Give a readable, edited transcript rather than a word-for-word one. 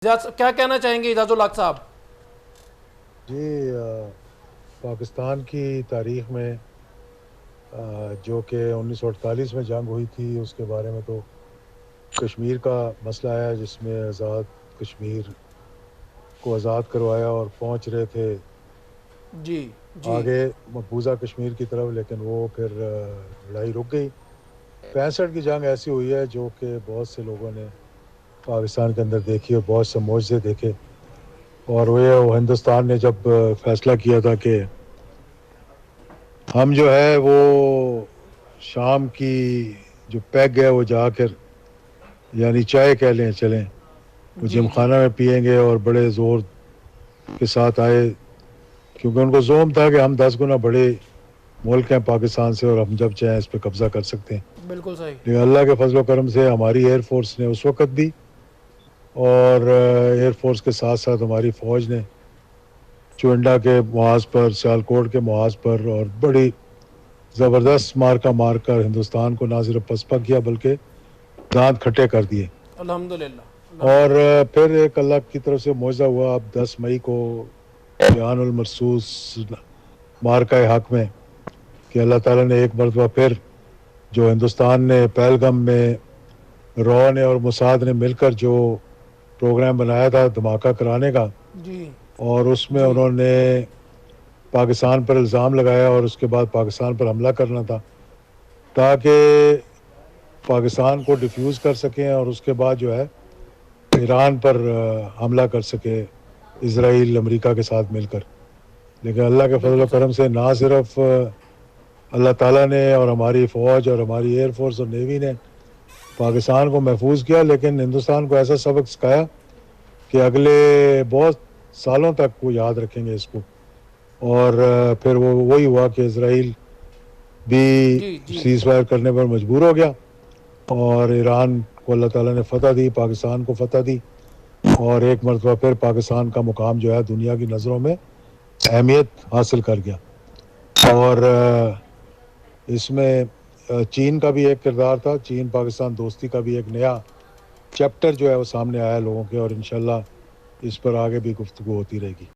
کیا کہنا چاہیں گے اعجاز الحق صاحب؟ جی پاکستان کی تاریخ میں جو کہ 1948 میں جنگ ہوئی تھی، اس کے بارے میں تو کشمیر کا مسئلہ آیا جس میں آزاد کشمیر کو آزاد کروایا اور پہنچ رہے تھے جی جی آگے مقبوضہ کشمیر کی طرف، لیکن وہ پھر لڑائی رک گئی۔ 65 کی جنگ ایسی ہوئی ہے جو کہ بہت سے لوگوں نے پاکستان کے اندر دیکھی اور بہت سے معجزے دیکھے، اور وہ ہندوستان نے جب فیصلہ کیا تھا کہ ہم جو ہے وہ شام کی جو پیگ ہے وہ جا کر، یعنی چائے کہہ لیں چلیں، وہ جی جم جی خانہ میں پئیں گے، اور بڑے زور کے ساتھ آئے، کیونکہ ان کو زوم تھا کہ ہم 10 گنا بڑے ملک ہیں پاکستان سے اور ہم جب چاہیں اس پہ قبضہ کر سکتے ہیں۔ بالکل صحیح۔ لیکن اللہ کے فضل و کرم سے ہماری ایئر فورس نے اس وقت بھی، اور ایئر فورس کے ساتھ ساتھ ہماری فوج نے چونڈا کے محاذ پر، سیالکوٹ کے محاذ پر، اور بڑی زبردست مار کر ہندوستان کو نہ صرف پسپا کیا بلکہ دانت کھٹے کر دیے۔ الحمدللہ اور الحمدللہ۔ پھر ایک اللہ کی طرف سے معجزہ ہوا، اب 10 مئی کو بیان المرصوص مارکہ حق میں، کہ اللہ تعالیٰ نے ایک مرتبہ پھر جو ہندوستان نے پہلگام میں رو نے اور موساد نے مل کر جو پروگرام بنایا تھا دھماکہ کرانے کا، جی اور اس میں جی انہوں نے پاکستان پر الزام لگایا اور اس کے بعد پاکستان پر حملہ کرنا تھا تاکہ پاکستان کو ڈیفیوز کر سکیں، اور اس کے بعد جو ہے ایران پر حملہ کر سکے اسرائیل امریکہ کے ساتھ مل کر۔ لیکن اللہ کے فضل بالکل و صحیح۔ کرم سے نہ صرف اللہ تعالیٰ نے اور ہماری فوج اور ہماری ایئر فورس اور نیوی نے پاکستان کو محفوظ کیا، لیکن ہندوستان کو ایسا سبق سکھایا کہ اگلے بہت سالوں تک وہ یاد رکھیں گے اس کو۔ اور پھر وہی ہوا کہ اسرائیل بھی جی جی سیز فائر کرنے پر مجبور ہو گیا، اور ایران کو اللہ تعالیٰ نے فتح دی، پاکستان کو فتح دی، اور ایک مرتبہ پھر پاکستان کا مقام جو ہے دنیا کی نظروں میں اہمیت حاصل کر گیا۔ اور اس میں چین کا بھی ایک کردار تھا، چین پاکستان دوستی کا بھی ایک نیا چیپٹر جو ہے وہ سامنے آیا لوگوں کے، اور انشاءاللہ اس پر آگے بھی گفتگو ہوتی رہے گی۔